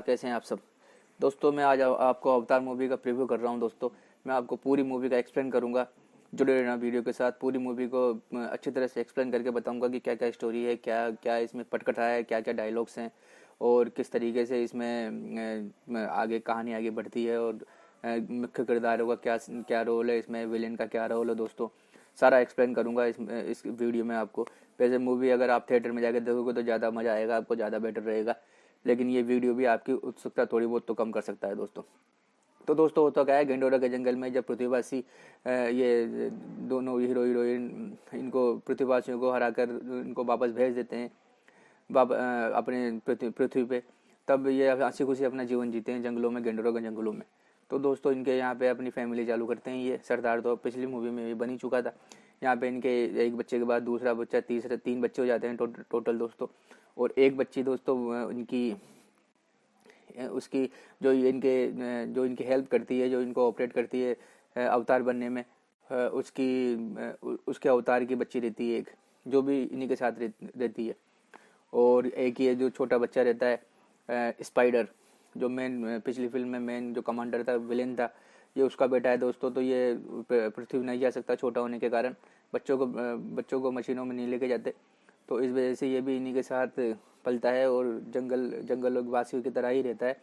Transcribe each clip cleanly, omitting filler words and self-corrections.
कैसे हैं आप सब दोस्तों। मैं आज आपको अवतार मूवी का प्रीव्यू कर रहा हूं दोस्तों। मैं आपको पूरी मूवी का एक्सप्लेन करूंगा। जुड़े रहना वीडियो के साथ। पूरी मूवी को अच्छी तरह से एक्सप्लेन करके बताऊंगा कि क्या क्या स्टोरी है, क्या क्या इसमें पटकथा है, क्या क्या डायलॉग्स हैं और किस तरीके से इसमें आगे कहानी आगे बढ़ती है और मुख्य किरदारों का क्या क्या रोल है, इसमें विलेन का क्या रोल है दोस्तों। सारा एक्सप्लेन करूंगा इस वीडियो में आपको। वैसे मूवी अगर आप थिएटर में जाकर देखोगे तो ज़्यादा मज़ा आएगा, आपको ज़्यादा बेटर रहेगा, लेकिन ये वीडियो भी आपकी उत्सुकता थोड़ी बहुत तो कम कर सकता है दोस्तों। तो दोस्तों होता क्या है, गेंडोरा के जंगल में जब पृथ्वीवासी ये दोनों हीरो हीरोइन इनको पृथ्वीवासियों को हराकर इनको वापस भेज देते हैं अपने पृथ्वी पे, तब ये हंसी खुशी अपना जीवन जीते हैं जंगलों में, गेंडोरा के जंगलों में। तो दोस्तों इनके यहाँ पे अपनी फैमिली चालू करते हैं। ये सरदार तो पिछली मूवी में भी बन ही चुका था। यहाँ पे इनके एक बच्चे के बाद दूसरा बच्चा, तीसरा, 3 बच्चे हो जाते हैं टोटल दोस्तों। और एक बच्ची दोस्तों इनकी उसकी जो इनकी हेल्प करती है, जो इनको ऑपरेट करती है अवतार बनने में, उसके अवतार की बच्ची रहती है एक, जो भी इन्हीं के साथ रहती है। और एक ये जो छोटा बच्चा रहता है स्पाइडर, जो मेन पिछली फिल्म में मेन जो कमांडर था, विलेन था, ये उसका बेटा है दोस्तों। तो ये पृथ्वी नहीं जा सकता छोटा होने के कारण, बच्चों को मशीनों में नहीं लेके जाते। तो इस वजह से ये भी इन्हीं के साथ पलता है और जंगल वासियों की तरह ही रहता है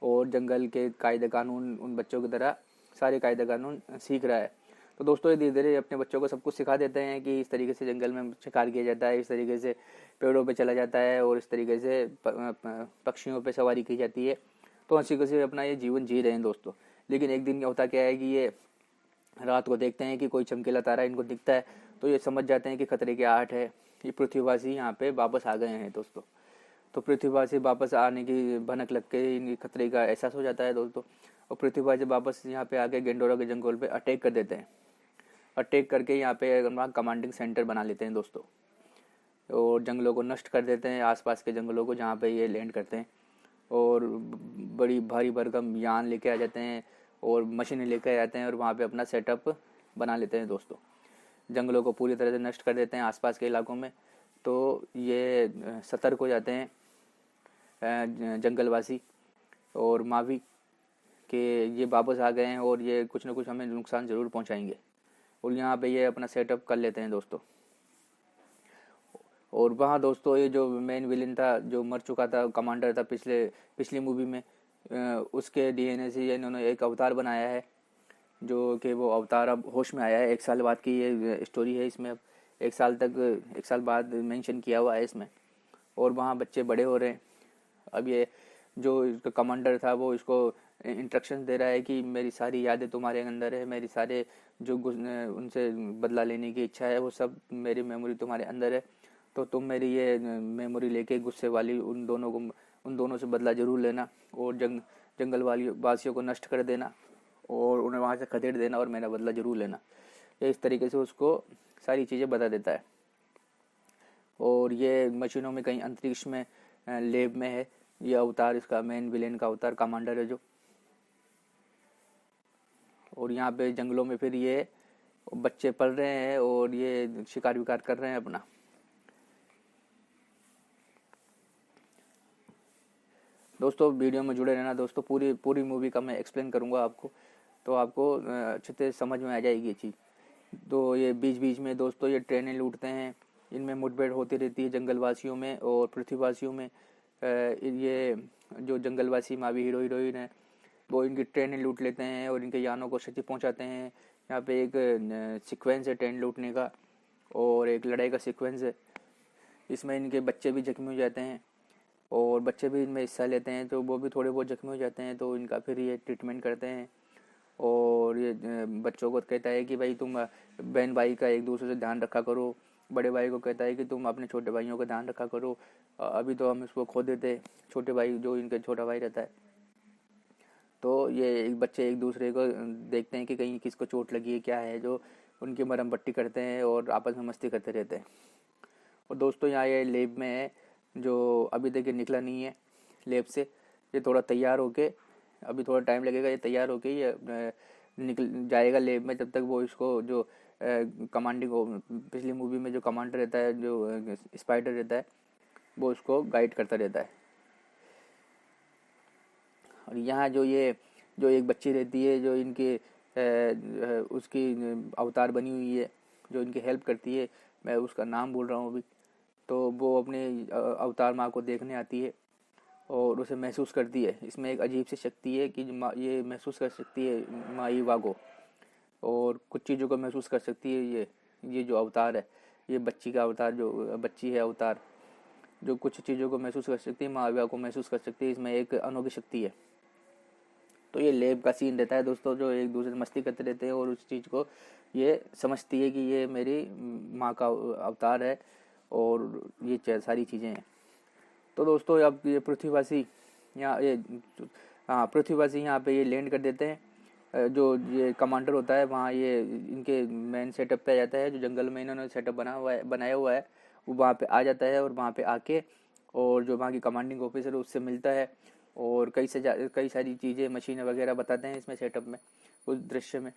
और जंगल के कायदे कानून उन बच्चों की तरह सारे कायदे कानून सीख रहा है। तो दोस्तों ये धीरे धीरे अपने बच्चों को सब कुछ सिखा देते हैं कि इस तरीके से जंगल में शिकार किया जाता है, इस तरीके से पेड़ों पे चला जाता है और इस तरीके से पक्षियों पे सवारी की जाती है। तो हंसी खुशी अपना ये जीवन जी रहे हैं दोस्तों। लेकिन एक दिन होता क्या है कि ये रात को देखते हैं कि कोई चमकीला तारा इनको दिखता है, तो ये समझ जाते हैं कि खतरे की आहट है, ये पृथ्वीवासी यहाँ पे वापस आ गए हैं दोस्तों। तो पृथ्वीवासी वापस आने की भनक लग के इनकी खतरे का एहसास हो जाता है दोस्तों। और पृथ्वीवासी वापस यहाँ पे आके गेंडोरा के जंगल पे अटैक कर देते हैं। अटैक करके यहाँ पे वहाँ कमांडिंग सेंटर बना लेते हैं दोस्तों और जंगलों को नष्ट कर देते हैं, आसपास के जंगलों को जहाँ पे ये लैंड करते हैं। और बड़ी भारी भरकम यान लेके आ जाते हैं और मशीनें लेके आ जाते हैं और वहाँ पे अपना सेटअप बना लेते हैं दोस्तों। जंगलों को पूरी तरह से नष्ट कर देते हैं आसपास के इलाकों में। तो ये सतर्क हो जाते हैं जंगलवासी और मावी कि ये वापस आ गए हैं और ये कुछ ना कुछ हमें नुकसान ज़रूर पहुंचाएंगे। और यहाँ पे ये अपना सेटअप कर लेते हैं दोस्तों। और वहाँ दोस्तों ये जो मेन विलेन था, जो मर चुका था, कमांडर था पिछली मूवी में, उसके डीएनए से इन्होंने एक अवतार बनाया है, जो कि वो अवतार अब होश में आया है। 1 साल बाद की ये स्टोरी है। इसमें अब 1 साल बाद मेंशन किया हुआ है इसमें। और वहाँ बच्चे बड़े हो रहे हैं। अब ये जो इसका कमांडर था वो इसको इंस्ट्रक्शन दे रहा है कि मेरी सारी यादें तुम्हारे अंदर है, मेरी सारे जो उनसे बदला लेने की इच्छा है वो सब मेरी मेमोरी तुम्हारे अंदर है। तो तुम मेरी ये मेमोरी लेके गुस्से वाली उन दोनों से बदला जरूर लेना और जंगल वासियों को नष्ट कर देना और उन्हें वहाँ से खदेड़ देना और मेरा बदला जरूर लेना। ये इस तरीके से उसको सारी चीज़ें बता देता है। और ये मशीनों में कहीं अंतरिक्ष में लैब में है ये अवतार, इसका मेन विलेन का अवतार कमांडर है जो। और यहाँ पे जंगलों में फिर ये बच्चे पल रहे हैं और ये शिकार विकार कर रहे हैं अपना। दोस्तों वीडियो में जुड़े रहना दोस्तों। पूरी मूवी का मैं एक्सप्लेन करूँगा आपको, तो आपको अच्छे से समझ में आ जाएगी ये चीज़। तो ये बीच बीच में दोस्तों ये ट्रेनें लूटते हैं, इनमें मुठभेड़ होती रहती है जंगलवासियों में और पृथ्वीवासियों में। ये जो जंगलवासी मावी हीरो हीरोइन है वो इनकी ट्रेनें लूट लेते हैं और इनके यानों को क्षति पहुंचाते हैं। यहाँ पे एक सीक्वेंस है ट्रेन लूटने का और एक लड़ाई का सीक्वेंस है। इसमें इनके बच्चे भी जख्मी हो जाते हैं और बच्चे भी इनमें हिस्सा लेते हैं, तो वो भी थोड़े बहुत जख्मी हो जाते हैं। तो इनका फिर ये ट्रीटमेंट करते हैं और ये बच्चों को कहता है कि भाई तुम बहन भाई का एक दूसरे से ध्यान रखा करो। बड़े भाई को कहता है कि तुम अपने छोटे भाइयों का ध्यान रखा करो, अभी तो हम इसको खो देते, छोटे भाई जो इनके छोटा भाई रहता है। तो ये बच्चे एक दूसरे को देखते हैं कि कहीं किसको चोट लगी है क्या है, जो उनकी मरहम पट्टी करते हैं और आपस में मस्ती करते रहते हैं। और दोस्तों यहाँ ये लेब में है जो अभी तक ये निकला नहीं है लेब से। ये थोड़ा तैयार होके, अभी थोड़ा टाइम लगेगा, ये तैयार होके ये निकल जाएगा लेब में। जब तक वो इसको जो कमांडिंग पिछली मूवी में जो कमांडर रहता है, जो स्पाइडर रहता है, वो उसको गाइड करता रहता है। और यहाँ जो एक बच्ची रहती है जो इनके उसकी अवतार बनी हुई है, जो इनकी हेल्प करती है, मैं उसका नाम भूल रहा हूँ अभी। तो वो अपने अवतार माँ को देखने आती है और उसे महसूस करती है। इसमें एक अजीब सी शक्ति है कि ये महसूस कर सकती है माँ ईवा को, और कुछ चीज़ों को महसूस कर सकती है। ये जो अवतार है, ये बच्ची का अवतार, जो बच्ची है अवतार, जो कुछ चीज़ों को महसूस कर सकती है, माँ ईवा को महसूस कर सकती है। इसमें एक अनोखी शक्ति है। तो ये लैब का सीन रहता है दोस्तों, जो एक दूसरे से मस्ती करते रहते हैं और उस चीज़ को ये समझती है कि ये मेरी माँ का अवतार है और ये सारी चीज़ें हैं। तो दोस्तों अब ये पृथ्वीवासी यहाँ ये हाँ पृथ्वीवासी यहाँ पे ये लैंड कर देते हैं। जो ये कमांडर होता है वहाँ ये इनके मेन सेटअप पे आ जाता है, जो जंगल में इन्होंने सेटअप बनाया हुआ है, वो वहाँ पे आ जाता है और वहाँ पे आके और जो वहाँ की कमांडिंग ऑफिसर है उससे मिलता है और कई सारी चीज़ें मशीनें वगैरह बताते हैं इसमें सेटअप में, उस दृश्य में,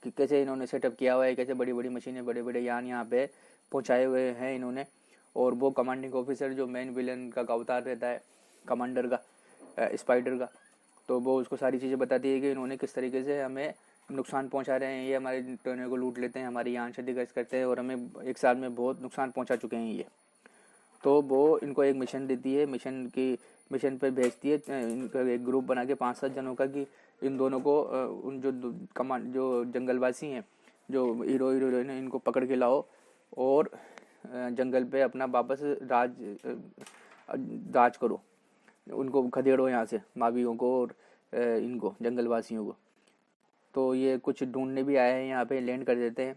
कि कैसे इन्होंने सेटअप किया हुआ है, कैसे बड़ी बड़ी मशीनें बड़े बड़े यान यहाँ पे पहुँचाए हुए हैं इन्होंने। और वो कमांडिंग ऑफिसर जो मेन विलन का अवतार रहता है कमांडर का, स्पाइडर का, तो वो उसको सारी चीज़ें बताती है कि इन्होंने किस तरीके से हमें नुकसान पहुंचा रहे हैं, ये हमारे टर्नों को लूट लेते हैं, हमारी यान क्षतिग्रस्त करते हैं और हमें एक साल में बहुत नुकसान पहुंचा चुके हैं ये। तो वो इनको एक मिशन देती है, मिशन पे भेजती है इनका एक ग्रुप बना के 5-7 जनों का, कि इन दोनों को उन जो जंगलवासी हैं, जो हीरोइन है, इनको पकड़ के लाओ और जंगल पे अपना वापस राज करो, उनको खदेड़ो यहाँ से, मावियों को और इनको जंगलवासियों को। तो ये कुछ ढूंढने भी आए हैं, यहाँ पे लैंड कर देते हैं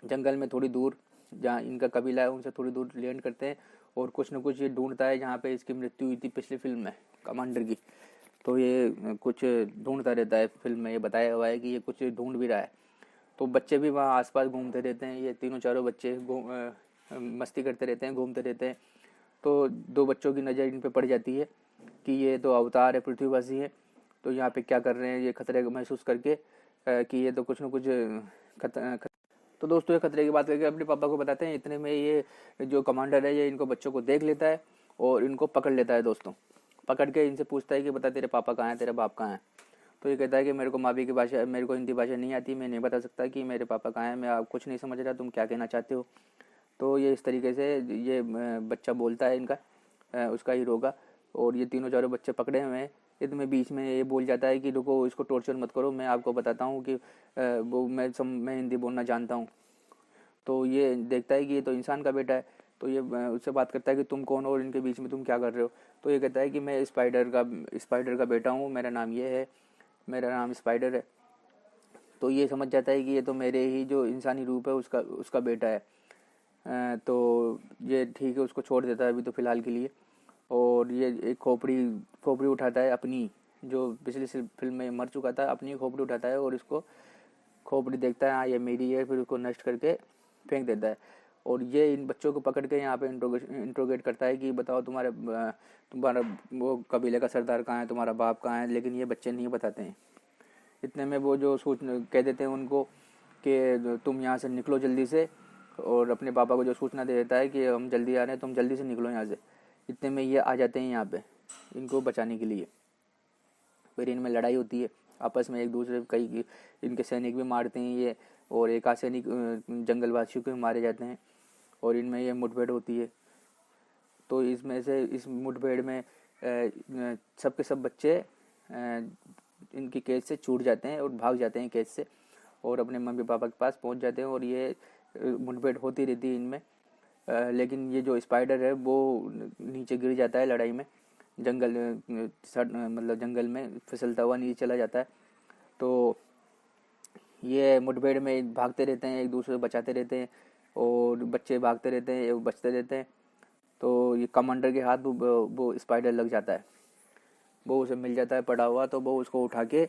जंगल में थोड़ी दूर, जहाँ इनका कबीला है उनसे थोड़ी दूर लैंड करते हैं। और कुछ न कुछ ये ढूंढता है जहाँ पे इसकी मृत्यु हुई थी पिछली फिल्म में कमांडर की, तो ये कुछ ढूंढता रहता है। फिल्म में ये बताया हुआ है कि ये कुछ ढूंढ भी रहा है। तो बच्चे भी वहाँ आसपास घूमते रहते हैं, ये तीनों चारों बच्चे मस्ती करते रहते हैं, घूमते रहते हैं। तो 2 बच्चों की नज़र इन पे पड़ जाती है कि ये तो अवतार है, पृथ्वीवासी है, तो यहाँ पे क्या कर रहे हैं ये खतरे को महसूस करके, कि ये तो कुछ न कुछ तो दोस्तों ये खतरे की बात करके अपने पापा को बताते हैं। इतने में ये जो कमांडर है ये इनको बच्चों को देख लेता है और इनको पकड़ लेता है दोस्तों। पकड़ के इनसे पूछता है कि बता तेरे पापा कहाँ हैं, तेरा बाप कहाँ है। तो ये कहता है कि मेरे को मावी की भाषा, मेरे को हिंदी भाषा नहीं आती, मैं नहीं बता सकता कि मेरे पापा कहाँ हैं, मैं आप कुछ नहीं समझ रहा, तुम क्या कहना चाहते हो। तो ये इस तरीके से ये बच्चा बोलता है इनका, उसका हीरो का। और ये तीनों चारों बच्चे पकड़े हुए हैं। इतने बीच में ये बोल जाता है कि रुको, इसको टॉर्चर मत करो, मैं आपको बताता हूँ कि वो मैं हिंदी बोलना जानता हूँ। तो ये देखता है कि ये तो इंसान का बेटा है, तो ये उससे बात करता है कि तुम कौन हो और इनके बीच में तुम क्या कर रहे हो। तो ये कहता है कि मैं स्पाइडर का बेटा हूँ, मेरा नाम ये है, मेरा नाम स्पाइडर है। तो ये समझ जाता है कि ये तो मेरे ही जो इंसानी रूप है उसका बेटा है। तो ये ठीक है, उसको छोड़ देता है अभी तो फ़िलहाल के लिए। और ये एक खोपड़ी उठाता है अपनी, जो पिछली फिल्म में मर चुका था, अपनी खोपड़ी उठाता है और इसको खोपड़ी देखता है, हाँ ये मेरी है, फिर उसको नष्ट करके फेंक देता है। और ये इन बच्चों को पकड़ के यहाँ पे इंट्रोगेट करता है कि बताओ तुम्हारा वो कबीले का सरदार कहाँ है, तुम्हारा बाप कहाँ है। लेकिन ये बच्चे नहीं बताते हैं। इतने में वो जो सूचना कह देते हैं उनको कि तुम यहाँ से निकलो जल्दी से, और अपने पापा को जो सूचना दे देता है कि हम जल्दी आ रहे हैं, तुम जल्दी से निकलो यहाँ से। इतने में ये आ जाते हैं यहाँ पे इनको बचाने के लिए। फिर इनमें लड़ाई होती है आपस में, एक दूसरे कई इनके सैनिक भी मारते हैं ये, और एक आध सैनिक जंगलवासियों के मारे जाते हैं, और इनमें ये मुठभेड़ होती है। तो इसमें से इस मुठभेड़ में सब के सब बच्चे इनकी कैद से छूट जाते हैं और भाग जाते हैं कैद से, और अपने मम्मी पापा के पास पहुंच जाते हैं। और ये मुठभेड़ होती रहती है इनमें। लेकिन ये जो स्पाइडर है वो नीचे गिर जाता है लड़ाई में, मतलब जंगल में फिसलता हुआ नीचे चला जाता है। तो ये मुठभेड़ में भागते रहते हैं, एक दूसरे को बचाते रहते हैं, और बच्चे भागते रहते हैं, बचते रहते हैं। तो ये कमांडर के हाथ वो स्पाइडर लग जाता है, वो उसे मिल जाता है पड़ा हुआ। तो वो उसको उठा के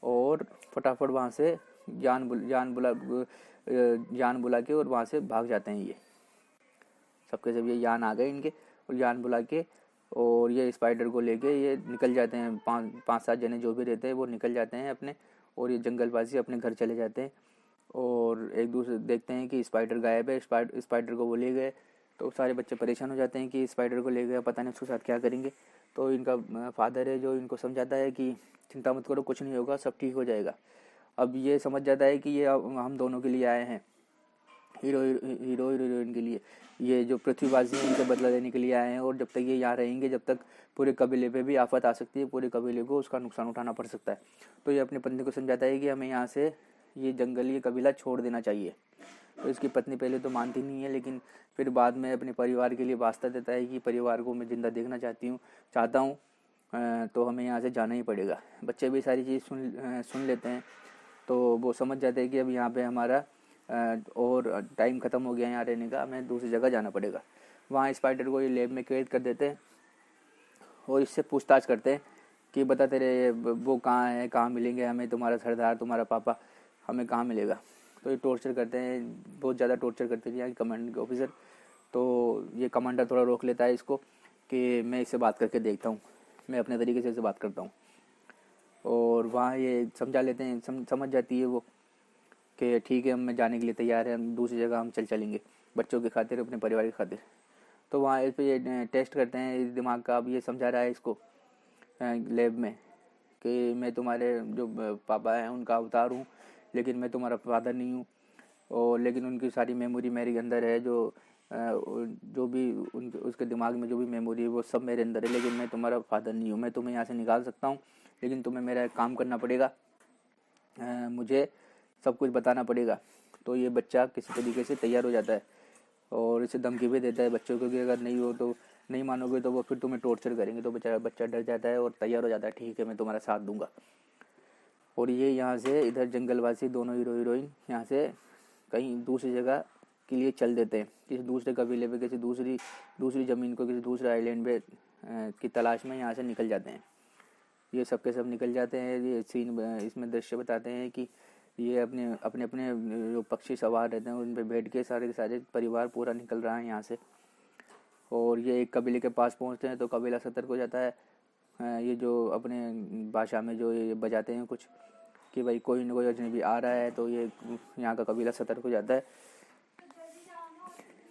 और फटाफट वहाँ से जान बुला के और वहाँ से भाग जाते हैं। ये सबके सब ये जान आ गए इनके, और जान बुला के और ये स्पाइडर को लेके ये निकल जाते हैं। 5-7 जने जो भी रहते हैं वो निकल जाते हैं अपने, और ये जंगलवासी अपने घर चले जाते हैं। और एक दूसरे देखते हैं कि स्पाइडर गायब है, स्पाइडर को वो ले गए। तो सारे बच्चे परेशान हो जाते हैं कि स्पाइडर को ले गए, पता नहीं उसके साथ क्या करेंगे। तो इनका फादर है जो इनको समझाता है कि चिंता मत करो, कुछ नहीं होगा, सब ठीक हो जाएगा। अब ये समझ जाता है कि ये हम दोनों के लिए आए हैं, हीरो हीरोइन के लिए, ये जो पृथ्वीवासी हैं इनसे बदला लेने के लिए आए हैं। और जब तक ये यहाँ रहेंगे, जब तक पूरे कबीले पे भी आफत आ सकती है, पूरे कबीले को उसका नुकसान उठाना पड़ सकता है। तो ये अपनी पत्नी को समझाता है कि हमें यहाँ से ये जंगल, ये कबीला छोड़ देना चाहिए। तो इसकी पत्नी पहले तो मानती नहीं है, लेकिन फिर बाद में अपने परिवार के लिए वास्ता देता है कि परिवार को मैं जिंदा देखना चाहता हूँ, तो हमें यहाँ से जाना ही पड़ेगा। बच्चे भी सारी चीज़ सुन लेते हैं, तो वो समझ जाते हैं कि अब यहाँ पे हमारा और टाइम ख़त्म हो गया यहाँ रहने का, हमें दूसरी जगह जाना पड़ेगा। वहाँ स्पाइडर को ये लैब में कैद कर देते हैं और इससे पूछताछ करते हैं कि बता तेरे वो कहाँ है, कहाँ मिलेंगे हमें, तुम्हारा सरदार, तुम्हारा पापा हमें कहाँ मिलेगा। तो ये टॉर्चर करते हैं, बहुत ज़्यादा टॉर्चर करते हैं यहाँ कमांड के ऑफिसर। तो ये कमांडर थोड़ा रोक लेता है इसको कि मैं इससे बात करके देखता हूँ, मैं अपने तरीके से इससे बात करता हूँ। और वहाँ ये समझा लेते हैं, समझ जाती है वो कि ठीक है, हम जाने के लिए तैयार है, हम दूसरी जगह हम चलेंगे बच्चों की खातिर, अपने परिवार की खातिर। तो वहाँ इस पर ये टेस्ट करते हैं इस दिमाग का। अब ये समझा रहा है इसको लैब में कि मैं तुम्हारे जो पापा हैं उनका अवतार हूँ, लेकिन मैं तुम्हारा फादर नहीं हूँ। और लेकिन उनकी सारी मेमोरी मेरे अंदर है, जो भी उसके दिमाग में जो भी मेमोरी है वो सब मेरे अंदर है, लेकिन मैं तुम्हारा फादर नहीं हूँ। मैं तुम्हें यहाँ से निकाल सकता हूँ, लेकिन तुम्हें मेरा एक काम करना पड़ेगा, मुझे सब कुछ बताना पड़ेगा। तो ये बच्चा किसी तरीके से तैयार हो जाता है और इसे धमकी भी देता है बच्चों को कि अगर नहीं हो तो नहीं मानोगे तो वो फिर तुम्हें टॉर्चर करेंगे। तो बच्चा डर जाता है और तैयार हो जाता है, ठीक है मैं तुम्हारा साथ दूंगा। और ये यहाँ से इधर जंगलवासी दोनों हीरो हीरोइन यहाँ से कहीं दूसरी जगह के लिए चल देते हैं, किसी दूसरे कबीले पे, किसी दूसरी ज़मीन को, किसी दूसरे आइलैंड पे की तलाश में यहाँ से निकल जाते हैं। ये सब के सब निकल जाते हैं। ये सीन इसमें दृश्य बताते हैं कि ये अपने जो पक्षी सवार रहते हैं उन पे बैठ के सारे के सारे परिवार पूरा निकल रहा है यहाँ से। और ये एक कबीले के पास पहुँचते हैं तो कबीला सतर्क हो जाता है। ये जो अपने भाषा में जो ये बजाते हैं कुछ कि भाई कोई न कोई अजनबी आ रहा है, तो ये यहाँ का कबीला सतर्क हो जाता है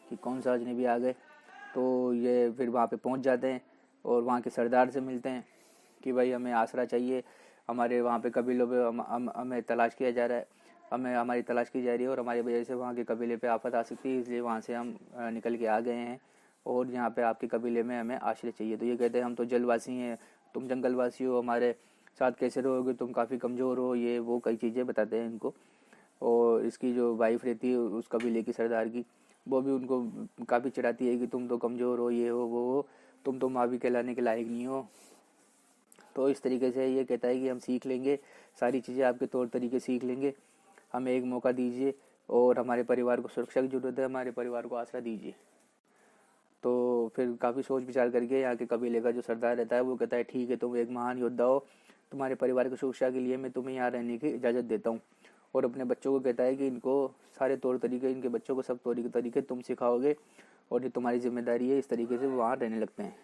कि कौन सा अजनबी आ गए। तो ये फिर वहाँ पे पहुँच जाते हैं और वहाँ के सरदार से मिलते हैं कि भाई हमें आसरा चाहिए, हमारे वहाँ पे कबीलों पे हमें तलाश किया जा रहा है, हमारी तलाश की जा रही है और हमारी वजह से वहाँ के कबीले पे आफत आ सकती है, इसलिए वहाँ से हम निकल के आ गए हैं और यहाँ पे आपके कबीले में हमें आश्रय चाहिए। तो ये कहते हैं हम तो जलवासी हैं, तुम जंगलवासी हो, हमारे साथ कैसे रहोगे, तुम काफ़ी कमज़ोर हो, ये वो कई चीज़ें बताते हैं इनको। और इसकी जो वाइफ रहती है उस कबीले की सरदार की, वो भी उनको काफ़ी चिढ़ाती है कि तुम तो कमज़ोर हो, ये हो वो हो, तुम तो माँ भी कहलाने के लायक नहीं हो। तो इस तरीके से ये कहता है कि हम सीख लेंगे, सारी चीज़ें आपके तौर तरीके सीख लेंगे, हमें एक मौका दीजिए और हमारे परिवार को सुरक्षा की ज़रूरत है, हमारे परिवार को आसरा दीजिए। तो फिर काफ़ी सोच विचार करके यहाँ के कबीले का जो सरदार रहता है वो कहता है ठीक है, तुम एक महान योद्धा हो, तुम्हारे परिवार की सुरक्षा के लिए मैं तुम्हें यहाँ रहने की इजाज़त देता हूँ। और अपने बच्चों को कहता है कि इनको सारे तौर तरीके, इनके बच्चों को सब तौर तरीके तुम सिखाओगे और ये तुम्हारी जिम्मेदारी है। इस तरीके से वो वहाँ रहने लगते हैं।